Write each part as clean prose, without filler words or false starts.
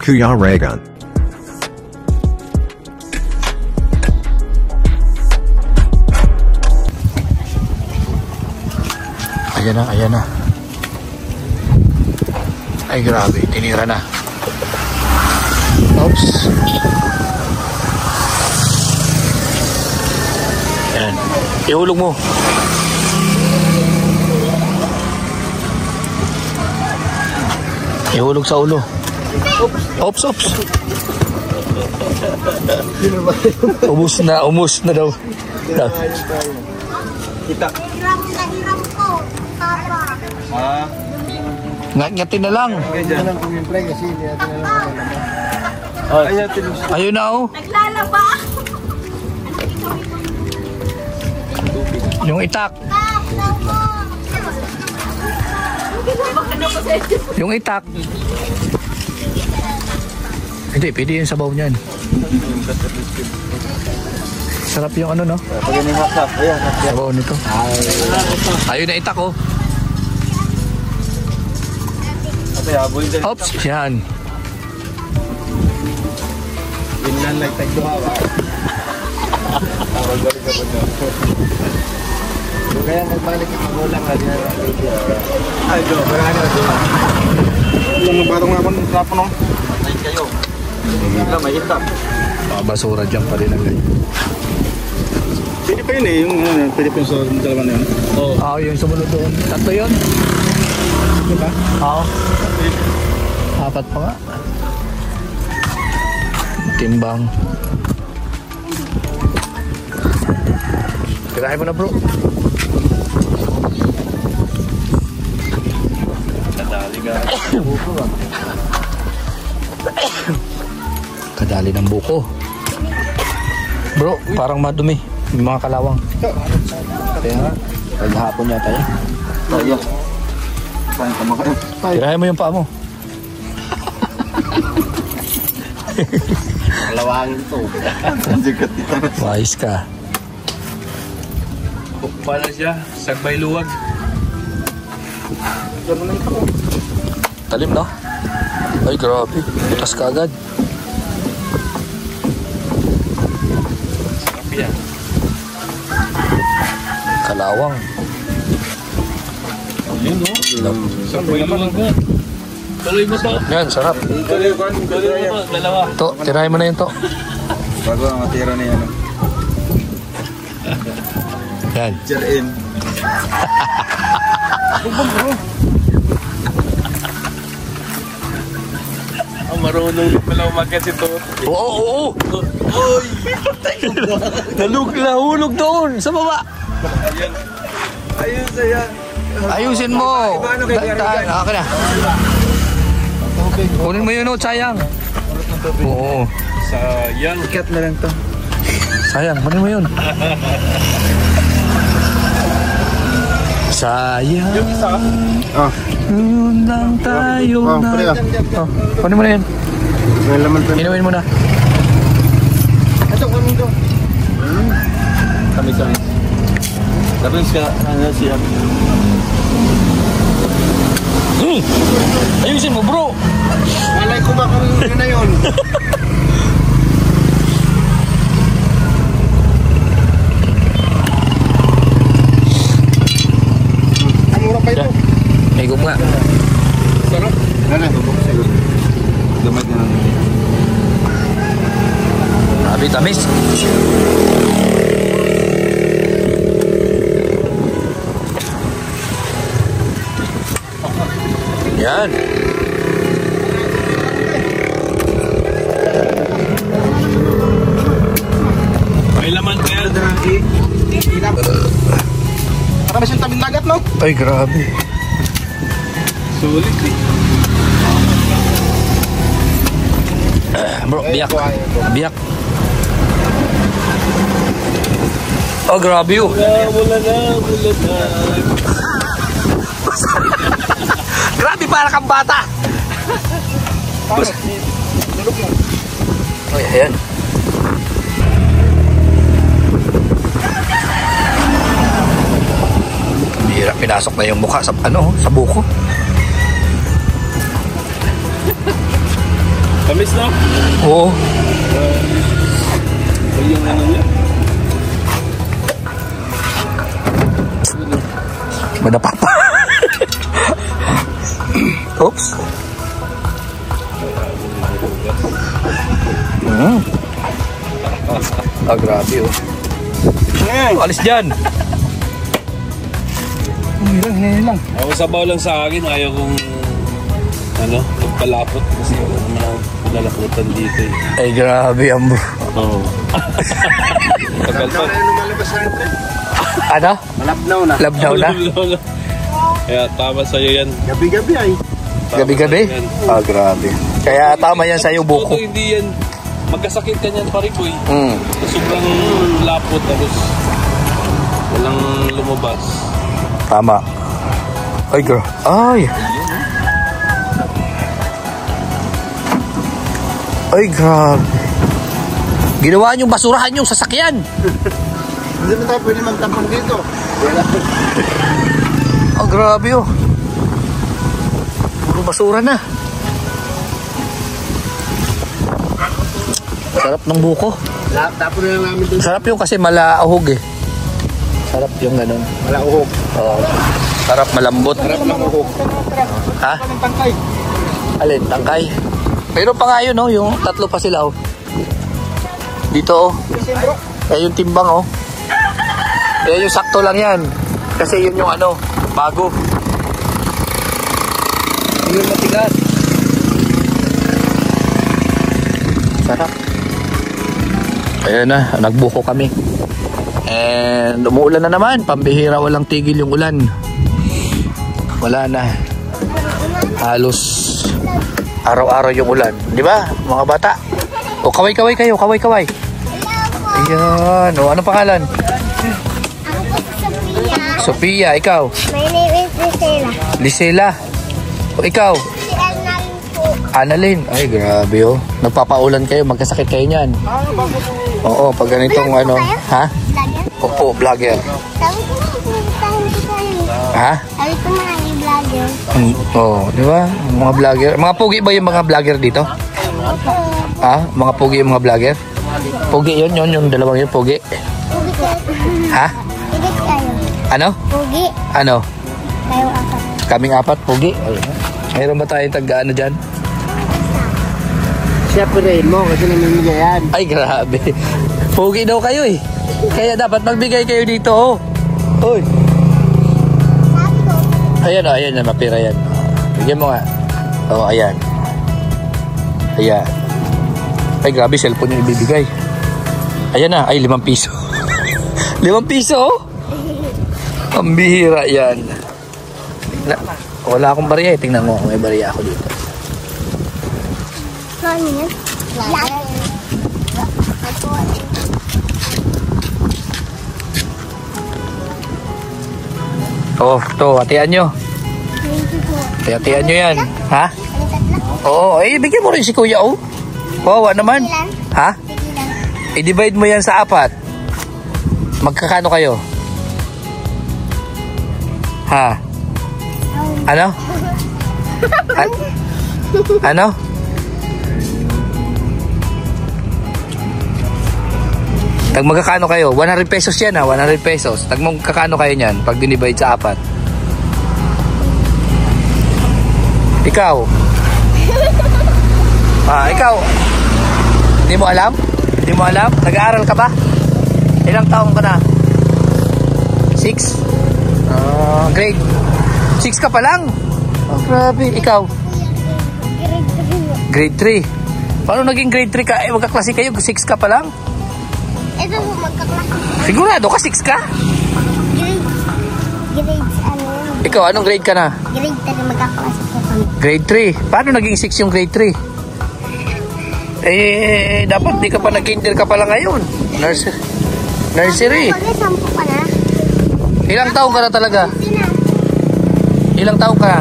Kuya Raygun. Ayan na, ayan na. Ay grabe, tinira na. Oops. Ayan, ihulog mo. Ihulog sa ulo. Oops, oops. Umus na daw. Kita. Hiram ko. Tapa. Ngatin na lang. Ayun na oh. Naglalaba. Yung itak. Yung itak. Hindi, pwede yung sabaw niyan. Sarap yung ano, no? Sabaw nito. Ayun na itak, oh. Oops, yan. Kaya nagbalik ang magulang na din na ay, do, marami na doon. Yung barong nga kung sapo nung ay kayo. Ito, may hitap. Basura dyan pa rin ang ganyan. Pwede pa yun eh, yung pwede pa yung sa dalawa na yun. Oo, yung sumunod doon. Tatlo yun. Diba? Oo. Apat pa nga. Timbang. Tirahin mo na bro. Kadali ng buko. Bro, parang madumi. May mga kalawang. Kaya nga, paghapon yata yan. Kaya. Saan ka makain? Tirahin mo yung paa mo. Kalawangin to. Ang sigat dito. Wais ka. Pala siya, sagbay luwag. Talim, no? Ay, grabe. Butas ka agad. Sarap yan. Kalawang. Yun, no? Sagbay luwag mo. Tuloy mo to. Yan, sarap. Tuloy mo to, dalawa. To, tirahin mo na yun to. Bago ang matira na yan. Yan. Diyan. Ang marunong pala umagat si Tot. Oo, oo. Oy! Nahulog doon sa baba. Ayun saya. Ayusin mo. Okay na. Kunin mo yun, oh, sayang. Oo. Sayang. Ikat na lang to. Sayang, kunin mo yun. Sayang. Yun lang tayo na. Oh, kunin mo na yun. May laman pa. Inumin mo na. Ito, kunin to. Kami. Tapos siya, ano siya. Ayusin mo, bro. Malay ko ba kung yun na yun? Mura pa ito. May gum nga. Sarap. Nana, tubok siguro. Gamay na lang. Grabe, tamis. Yan. May laman pa yan. Para ba siyang tabing dagat, no? Ay, grabe. Sulit eh. Bro, biyak. Biyak. Oh, grabe yun. Wala na. Grabe, para kang bata. Ay, ayan. Bira, pinasok na yung mukha sa, ano, sa buko. Kami Ayos na. Oo. Ay, yung ano niya. Madapa pa. Oops. Grabe oh. Alis dyan. Hilang. Ako sabaw lang sa akin. Ayaw kong ano, magpalapot. Kasi wala naman ako lalaputan dito eh. Ay grabe ang bro. Oo. Tagal pa. Ano? Malapnaw na. Labdaw na? Kaya tama sa'yo yan. Gabi-gabi ay. Tama Gabi-gabi? sa'yo yan. Grabe. Kaya tama yan sa'yo buko. Ito hindi yan. Magkasakit ka niyan pare ko eh. Mm. Sobrang lapot tapos walang lumabas. Tama. Ay grabe. Ay. Ay grabe. Ginawa niyong basurahan yung sasakyan. Hindi na tayo pwede magtampon dito. Oh, grabe oh. Puro basura na. Sarap ng buko. Tapon na lang namin dito. Sarap yung kasi malaahog eh. Sarap yung ganun. Wala uhog. Oo. Sarap malambot. Sarap ng uhog. Ha? Anong tangkay? Alin? Tangkay? Mayroon pa nga yun oh. Yung tatlo pa sila oh. Dito oh. Kaya yung timbang oh. Kaya yung sakto lang yan. Kasi yun yung ano. Bago. Yun yung matigas. Sarap. Ayan na, nagbuko kami. And umuulan na naman. Pambihira, walang tigil yung ulan. Wala na. Halos araw-araw yung ulan. Di ba, mga bata? O, kaway-kaway kayo, kaway-kaway. Ayan. O, anong pangalan? Sophia, ikaw? My name is Lisela. Lisela. O, ikaw? Si Annalyn po. Annalyn. Ay, grabe oh. Nagpapaulan kayo, magkasakit kayo niyan. Oo, pag ganitong ano. Ha? Vlogger? Opo, vlogger. Sabi ko na, pinagtahin ko tayo. Ha? Sabi ko na, i-vlogger. Oo, di ba? Mga vlogger. Mga pugi ba yung mga vlogger dito? Ha? Mga pugi yung mga vlogger? Pugi yun, yung dalawang yun, pugi. Pugi kayo. Ha? Pugi kayo. Ano? Pugi. Ano? Kayo apat. Kaming apat, pugi. Mayroon ba tayong tag-ano dyan? Siyempre mo kasi namimigay yan. Ay, grabe. Pugi daw kayo eh. Kaya dapat magbigay kayo dito oh. Uy. Sabi ko, Ayan o, ayan na, mapira yan. Bigyan mo nga. Oo, ayan. Ayan. Ay, grabe, cellphone yung ibibigay. Ayan na, ay, 5 piso. 5 piso oh. Ang bihira yan. Wala akong bariya eh. Tingnan mo kung may bariya ako dito. ano yan? Vlogger. Oh, to, hatian nyo. Hatian nyo yan. Ha? Oo, eh, bigyan mo rin si kuya oh. Wawa naman. Ilan? Ha? Ilan? I-divide mo yan sa 4. Magkakano kayo? Ha? Ano? Ano? Tag magkakano kayo? 100 pesos yan ha, 100 pesos. Tag magkakano kayo niyan pag dinivide sa 4? Ikaw? Ikaw? Hindi mo alam? Hindi mo alam? Nag-aaral ka ba? Ilang taong ka na? 6? Grade 6 ka pa lang? Oh, grabe. Ikaw? Grade 3. Paano naging grade 3 ka? Eh, magkaklase kayo. 6 ka pa lang? Ito po, magkaklase. Sigurado ka 6 ka? Grade, ano? Ikaw, anong grade ka na? Grade 3, magkaklase po kami. Grade 3. Paano naging 6 yung grade 3? Eh, dapat di ka pa nag-kinder ka pala ngayon. Nursery. Pag 10 ka na. Ilang taong ka na talaga? Ilang taong ka na?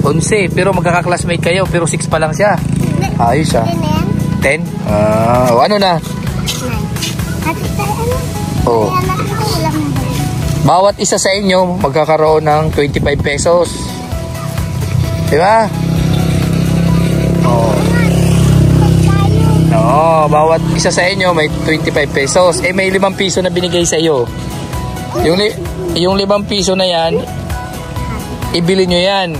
11. Pero magkaka-classmate kayo, pero 6 pa lang siya. Ayos ah. 10? O ano na? 9. At ano? Oh. Kaya natin ko walang balik. Bawat isa sa inyo magkakaroon ng 25 pesos. Di ba? Oh. Oo, bawat isa sa inyo may 25 pesos. Eh, may 5 piso na binigay sa iyo. Yung 5 piso na yan, ibili nyo yan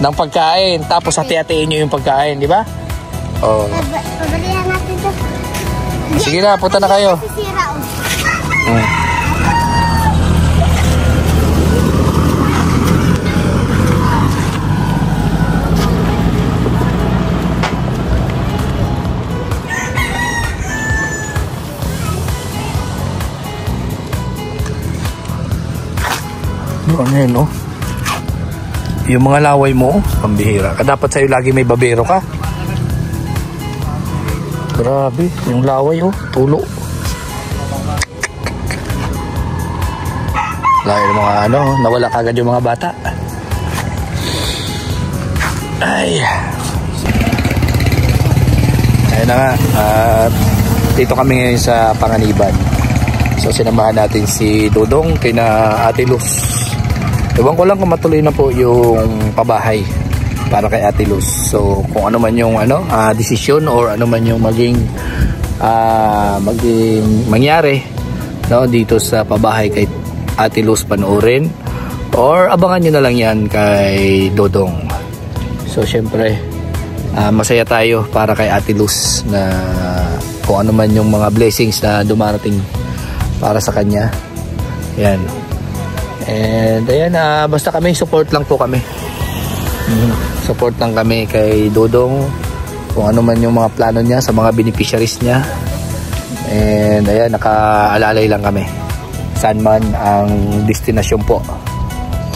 ng pagkain. Tapos hati-hatiin nyo yung pagkain, di ba? Oo. Pabalihan natin to. Sige na, punta na kayo. Sisira, oh. Ano yun, no? Yung mga laway mo, pambihira ka. Dapat sa'yo lagi may babero ka. Grabe, yung laway, oh. Tulo. Lagi ng mga ano, nawala kagad yung mga bata. Ay. Ayun na nga. Dito kami ngayon sa Panganiban. So sinamahan natin si Dodong kina Ate Luz. Ewan ko lang kung matuloy na po yung pabahay para kay Ate Luz. So kung ano man yung desisyon or ano man yung maging mangyari, no, dito sa pabahay kay Ate Luz, panoorin or abangan nyo na lang yan kay Dodong. So syempre masaya tayo para kay Ate Luz na kung ano man yung mga blessings na dumarating para sa kanya. Yan. And ayan, basta kami support lang po kami. Support lang kami kay Dodong kung ano man yung mga plano niya sa mga beneficiaries niya. And ayan, nakaalalay lang kami saan man ang destinasyon po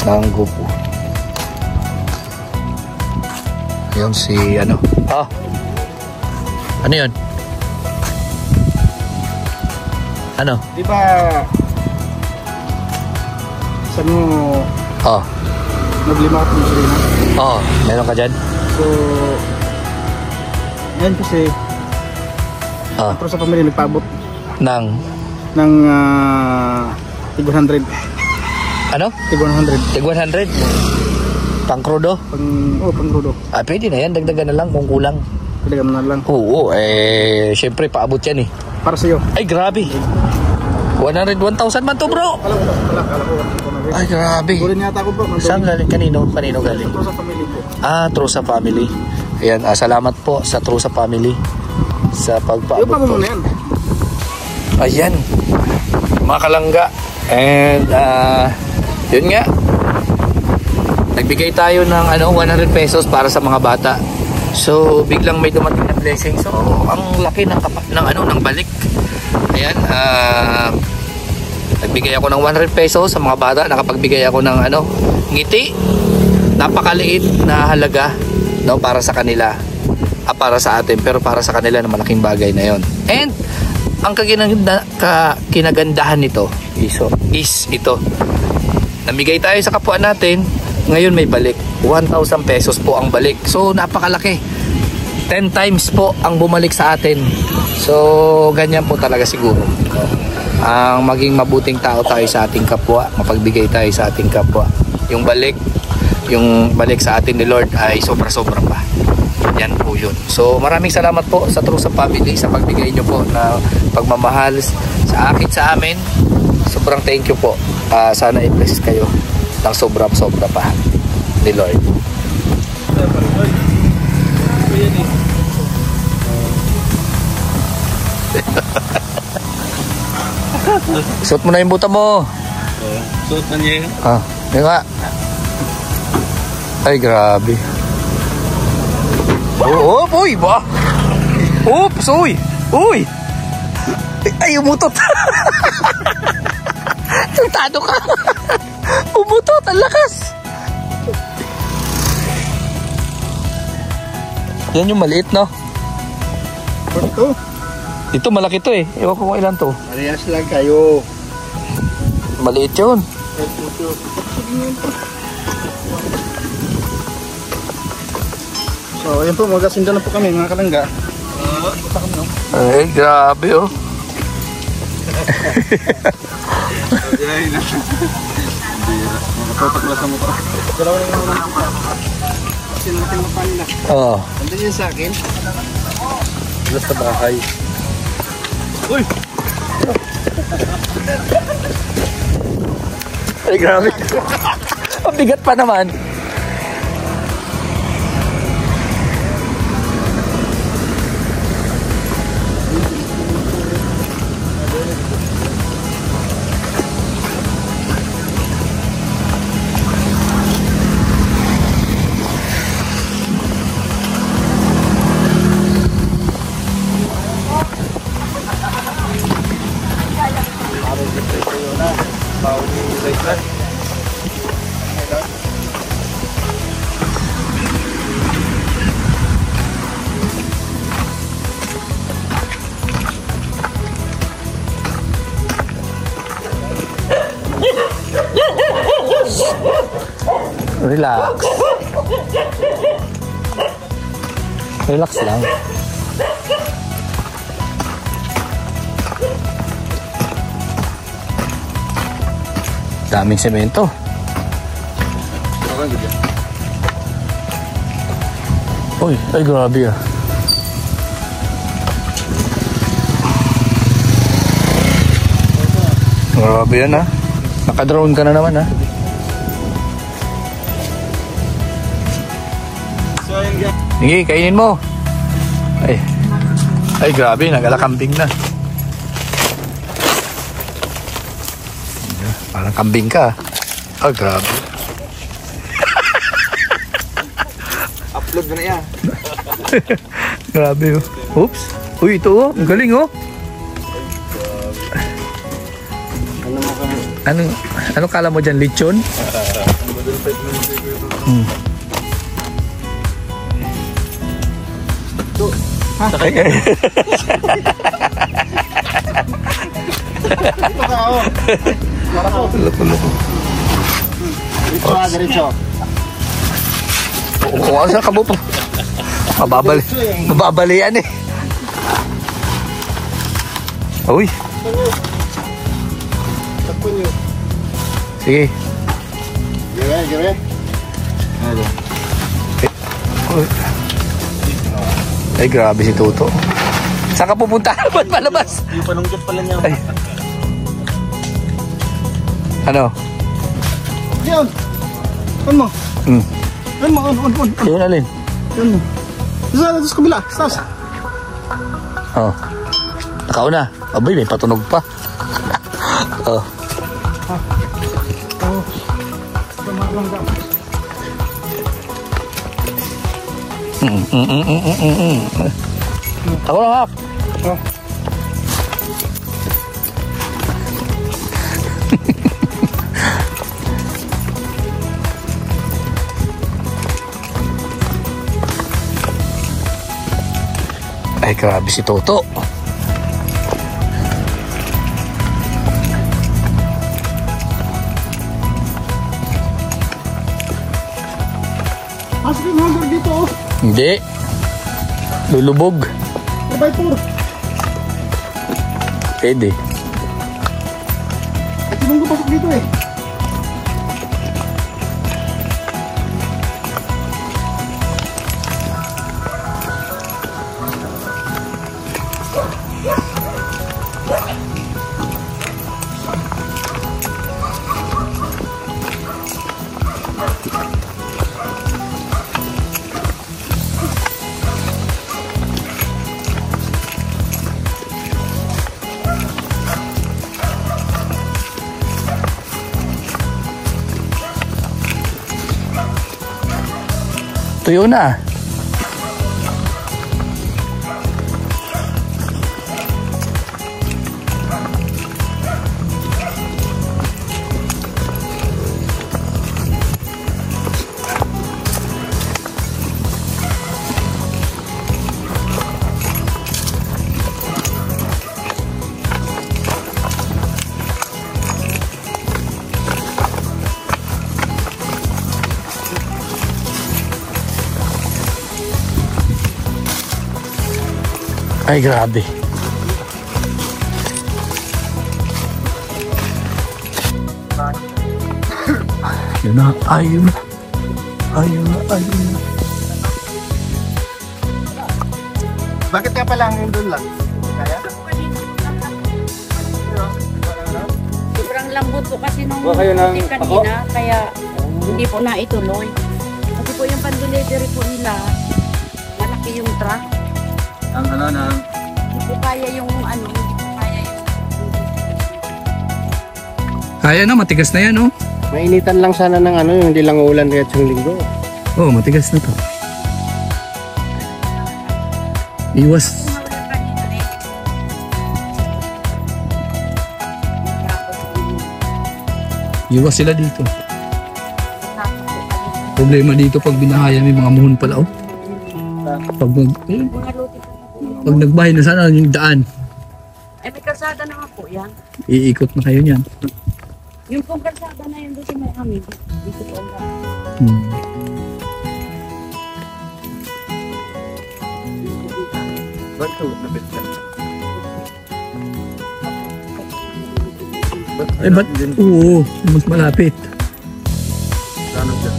ng grupo. Yun si ano. Ano yun? Ano? Di ba sa mo naglima ako ng Serena? Meron ka dyan? So yan kasi pero sa pamilya nagpaabot ng tig 100. Ano? Tig 100. Tig 100? Pang krudo? Pang krudo. Pwede na yan, dagdagan na lang kung kulang. Dagdagan na lang. Oo, syempre paabot yan eh. Para sa'yo. Ay, grabe. 101,000 man to, bro. Kala ko. Ay, grabe. Kunin yata ako, bro. Saan galing? Kanino galing? Ito sa pamilya ko. True sa family. Ayan, salamat po sa True sa family sa pagpaabot Yung po. muna yan. Ayan, mga kalangga. And yun nga, nagbigay tayo ng 100 pesos para sa mga bata. So biglang may dumating na blessing. So ang laki ng balik. Ayan, nagbigay ako ng 100 pesos sa mga bata. Nakapagbigay ako ng ngiti. Napakaliit na halaga, no, para sa kanila. Para sa atin, pero para sa kanila na malaking bagay na yon. And ang kinagandahan nito is ito. Namigay tayo sa kapwa natin, ngayon may balik. 1,000 pesos po ang balik. So napakalaki. 10 times po ang bumalik sa atin. So ganyan po talaga siguro. Ang maging mabuting tao tayo sa ating kapwa, mapagbigay tayo sa ating kapwa. Yung balik sa atin ni Lord ay sobra-sobra pa. Yan po yun. So maraming salamat po sa True sa Family sa pagbigay nyo po na pagmamahal sa akin, sa amin. Sobrang thank you po. Sana i-bless kayo ng sobra-sobra pa ni Lord. Suot mo na yung buta mo. Suot na niya yun? Yun nga. Ay, grabe. Uy, ba? Oops, uy. Ay, umutot. Tantado ka. Umutot, ang lakas. Yan yung maliit, no? Ito? Ito, malaki to eh. Ewan ko kung ilan to. Parehas lang kayo. Maliit yun. So, ayun po, magasinda na po kami, mga kalangga. Ay, grabe oh. Nakapataklas na mo pa. Dalawa lang muna ako. Kasi natin mapan na. Oo. Andun yun sa akin. Dala sa bahay. Uy! Ay, grabe. Ang bigat pa naman. Relax. Relax lang. Daming semento. Uy, ay grabe ah. Grabe yan ah. Naka-drone ka na naman ah. Sige, kainin mo. Ay grabe, nag-alakambing na. Parang kambing ka. Oh, grabe. Upload mo na yan. Grabe oh. Oops. Uy, ito oh. Ang galing oh. Ano kala mo dyan? Lechon? Sakay ka. Dito ka ako. Para ko. Loko-loko. Dito ka, diretso. Oo, saan ka mo po? Mababalian eh. Uy. Takpo nyo. Sige. Gire. Uy. Ay, grabe si Toto. Saan ka pupunta? Ba't palabas? Yung panungkit pala niya. Ay. Ano? Yan. Ano mo? Ano mo? On. Yun alin? Ano mo? Sa kabila. Stas. Oh. Nakauna. Abay, may patunog pa. Oh. Ako lang hap. Ay, grabe si Toto. Asok yung hanggang dito oh. Hindi. Lulubog. By 4. Pwede. At sinong pasok dito eh. Tuyo na. Ay, grabe. Ayun na, ayun na. Ayun na, ayun na. Bakit ka pala hanggang doon lang? Kaya? Sobrang lambot po kasi nung Ba, kayo ng putik kanina, kaya hindi po naituloy. Kasi po yung pan-delivery po nila, malaki yung truck. Ang ano na... Hindi po kaya yung ano, hindi po kaya yung... Kaya na, matigas na yan, oh. Mainitan lang sana ng ano, yung hindi lang ulan kahit isang linggo. Oh, matigas na to. Iwas. Kumawala kanina eh. Iwas sila dito. Tapos po kanina. Problema dito pag binahaya may mga muhon pala, oh. Pag, Mga luti po na po. pag nagbahay na sana yung daan, Ay, may kalsada naman po yan. iikot na kayo niyan. Yung pong kalsada na yun doon sa may amin, dito po ang daan. Hmm. Ba't ito? Napit ka. Eh, ba't? Oo, mas malapit. Ano dyan?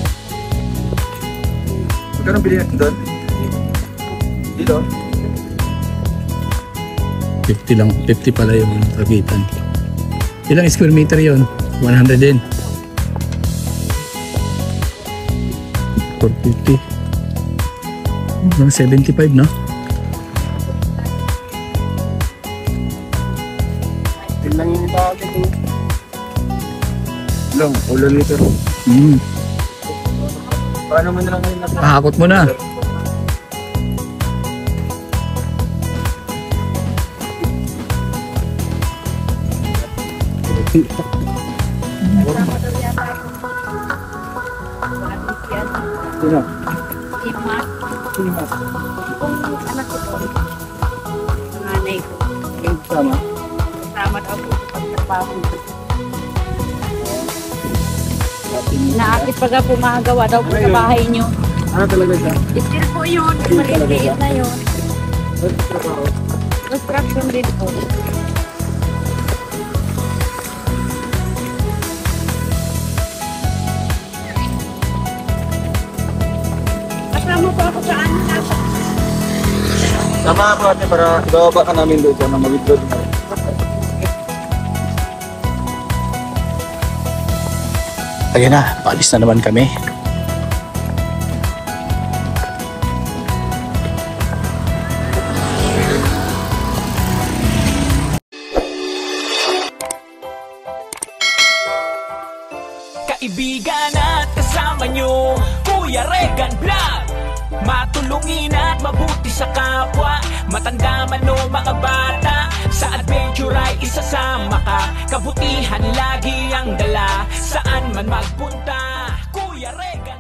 Magkano bilhin natin doon? Dito? 50 lang, 50 pala yung kagitan. Ilang square meter yon? 100 din. 450. Mga 75, no? Yun lang yung tawag ito. Lang, ulan nito. Hmm. Paano mo na lang ngayon natin? Ahakot mo na. Kasama daw yata yung adik yan. Sino? Imat. Sino ba? Kung anak ko po, nanay ko. Sama? Kasama daw po sa pagtrabaho. Naakit pagka pumagawa daw po sa bahay nyo. Ano talaga siya? Still po yun, maliit na yun. Construction din po. Kasama po ako sa ano nasa. Sama ako ate para ibababa ka namin doon na mag-withdraw din. Ayan na, paalis na naman kami. Kaibigan at kasama nyo, Kuya Regan Vlog. Matulungin at mabuti sa kapwa, matanda man o mga bata. Sa adventure ay isasama ka, kabutihan lagi ang dala. Saan man magpunta, Kuya Regan.